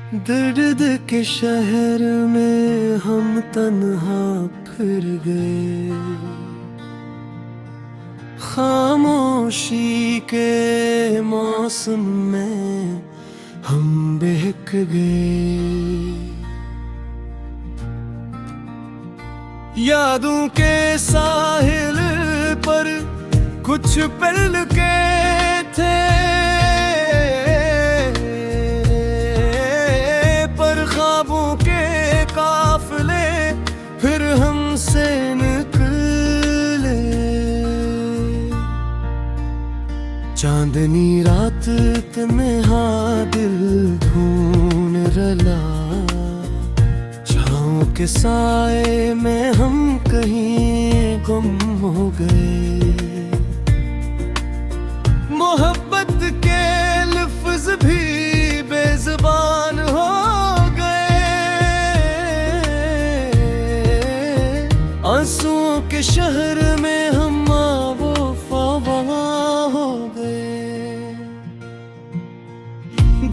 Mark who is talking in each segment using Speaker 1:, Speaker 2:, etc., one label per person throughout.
Speaker 1: दर्द के शहर में हम तन्हा फिर गए, खामोशी के मौसम में हम बहक गए। यादों के साहिल पर कुछ पल के थे, पर ख्वाबों के काफिले फिर हमसे निकले। चांदनी रात में हाँ दिल ढूंढ रला, छाँव के साए में हम कहीं गुम हो गए। मोहब्बत के लफ्ज़ भी बेज़ुबान हो गए, आंसुओं के शहर में हम वफा हो गए।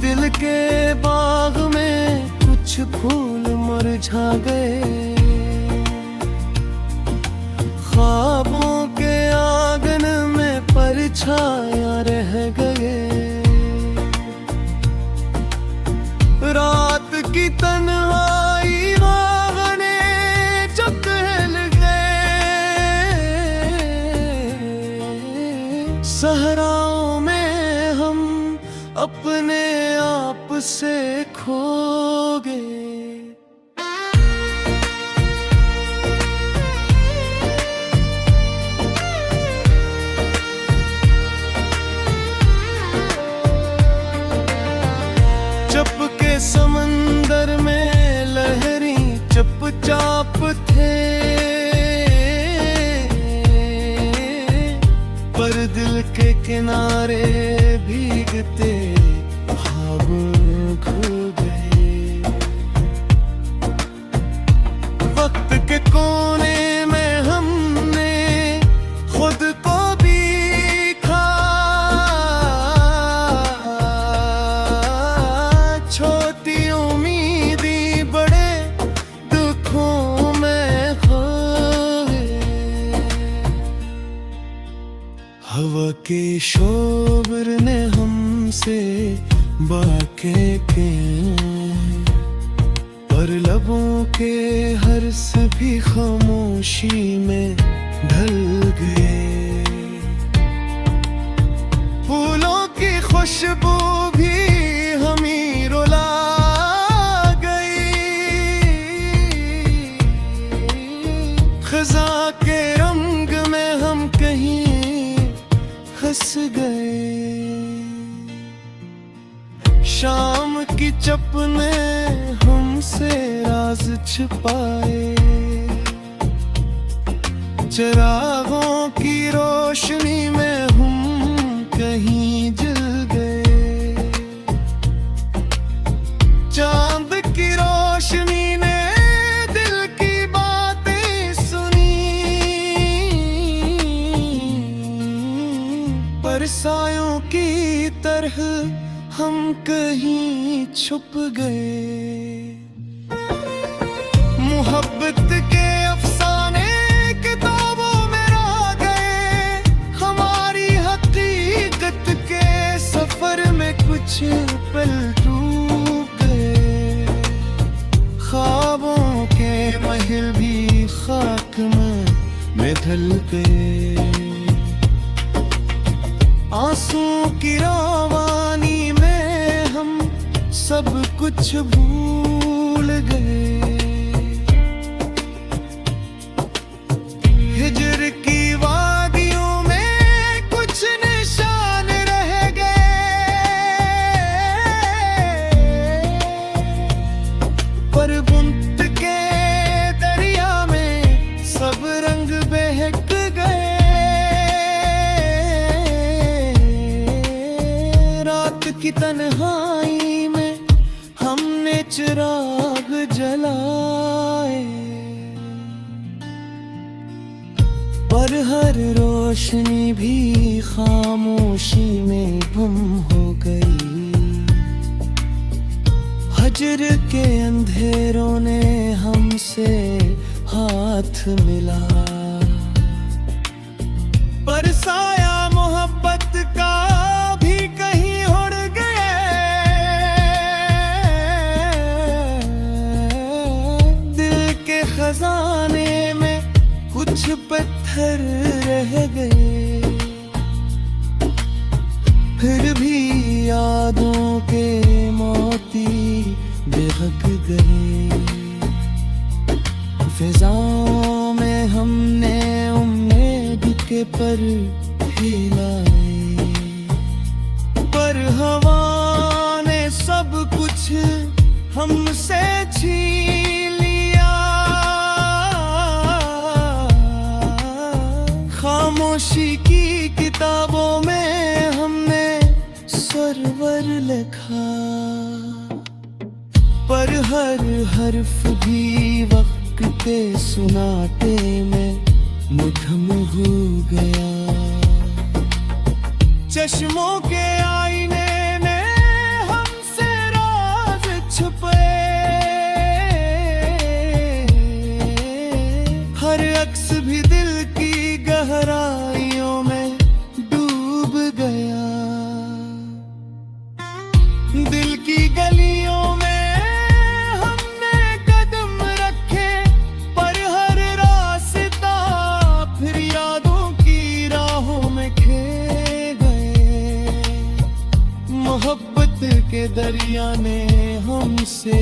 Speaker 1: दिल के बाग में कुछ फूल मुरझा गए, ख्वाबों के आंगन में परछाया रह गए। रात की तन्हाई आंगने जो टहल गए, सहराओं में हम अपने आप से खो गए। चुपके समंदर में लहरी चुपचाप थे, पर दिल के किनारे भीगते ख्वाब खो गए। वक्त के कोने में हमने खुद को बीखा, छोटी उम्मीदी बड़े दुखों में खो गए। हवा के शोर ने हमसे बाके के, पर लबों के हर्ष भी खामोशी में ढल गए। फूलों की खुशबू भी हमें रुला गई, खज़ा के रंग में हम कहीं फंस गए। शाम की चप ने हमसे राज छिपाए, चिरागों की रोशनी में हम कहीं जल गए। चांद की रोशनी ने दिल की बातें सुनी, पर सायों की तरह हम कहीं छुप गए। मोहब्बत के अफसाने किताबों में रह गए, हमारी हकीकत के सफर में कुछ पल डूब गए। ख्वाबों के महल भी खाक में ढल गए। आंसुओं की रवानी में हम सब कुछ भूल गए। हिजर की वादियों में कुछ निशान रह गए, पर बुंत के दरिया में सब रंग बहक गए। रात की तन्हाई में हमने चिराग जलाए, पर हर रोशनी भी खामोशी में गुम हो गई। फजर के अंधेरों ने हमसे हाथ मिला, पर साया मोहब्बत का भी कहीं उड़ गया। दिल के खजाने में कुछ पत्थर रह गए, फिर भी यादों के मोती बिहक गए। फिजाओं में हमने उम्मीद के पर हिलाए, पर हवा ने सब कुछ हमसे छीन लिया। खामोशी की किताबों में हमने सरवर लिखा, पर हर हर्फ भी वक्त के सुनाटे में मुठम हो गया। चश्मों के आईने ने हमसे राज छुपाए, हर अक्स भी दिल की गहराइयों में डूब गया। दिल की गलियों में मोहब्बत के दरिया ने हमसे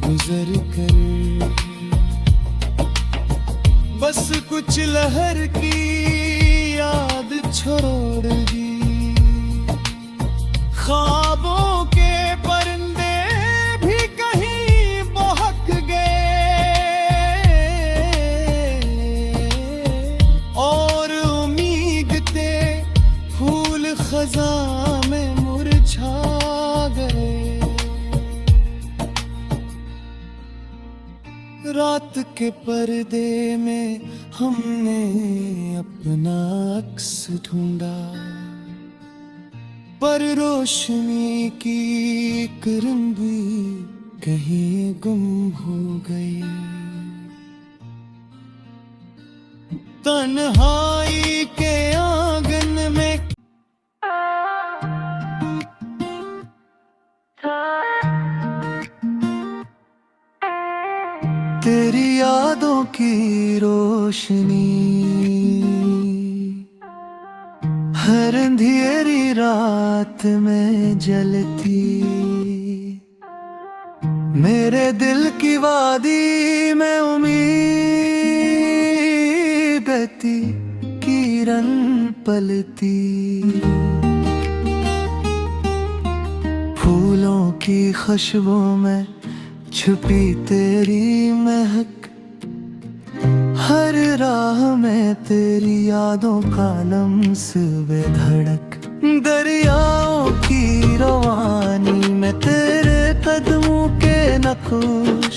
Speaker 1: गुजर कर बस कुछ लहर की याद छोड़ दी। ख्वाबों के परिंदे भी कहीं बहक गए, और उम्मीद के फूल खज़ां में मुरझा गए। रात के पर्दे में हमने अपना अक्स ढूंढा, पर रोशनी की किरण भी कहीं गुम हो गई। तन्हाई के आंगन में तेरी यादों की रोशनी हर अंधेरी रात में जलती, मेरे दिल की वादी में उम्मीद थी किरण पलती। फूलों की खुशबू में छुपी तेरी महक, हर राह में तेरी यादों का लम्स बेधड़क। दरियाओं की रवानी में तेरे कदमों के नक्श,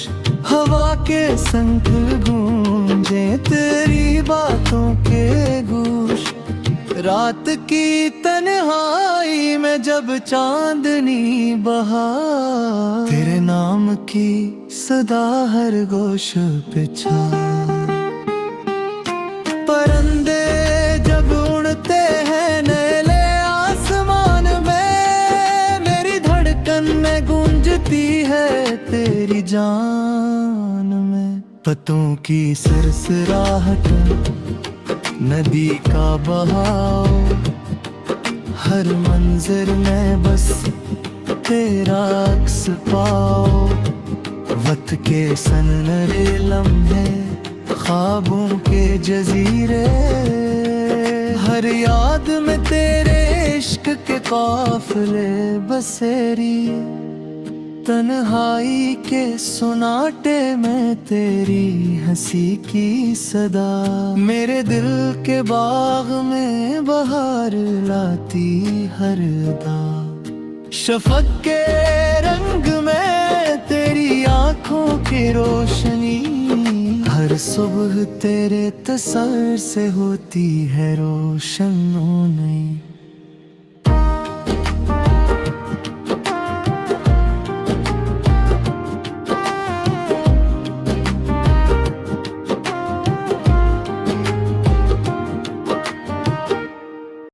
Speaker 1: हवा के संग गूंजे तेरी बातों के गूश। रात की तन्हाई में जब चांदनी बहा, तेरे नाम की सदा हर गोश पे छा। परिंदे जब उड़ते हैं नीले आसमान में, मेरी धड़कन में गूंजती है तेरी जान में। पत्तों की सरसराहट, नदी का बहाव, हर मंजर में बस तेरा अक्स पाओ। वक्त के सनरे लम्हे, ख्वाबों के जजीरे, हर याद में तेरे इश्क के काफिले बसेरी। तन्हाई के सुनाटे में तेरी हंसी की सदा, मेरे दिल के बाग में बहार लाती हर अदा। शफक के रंग में तेरी आँखों की रोशनी, हर सुबह तेरे तसव्वुर से होती है रोशन नई।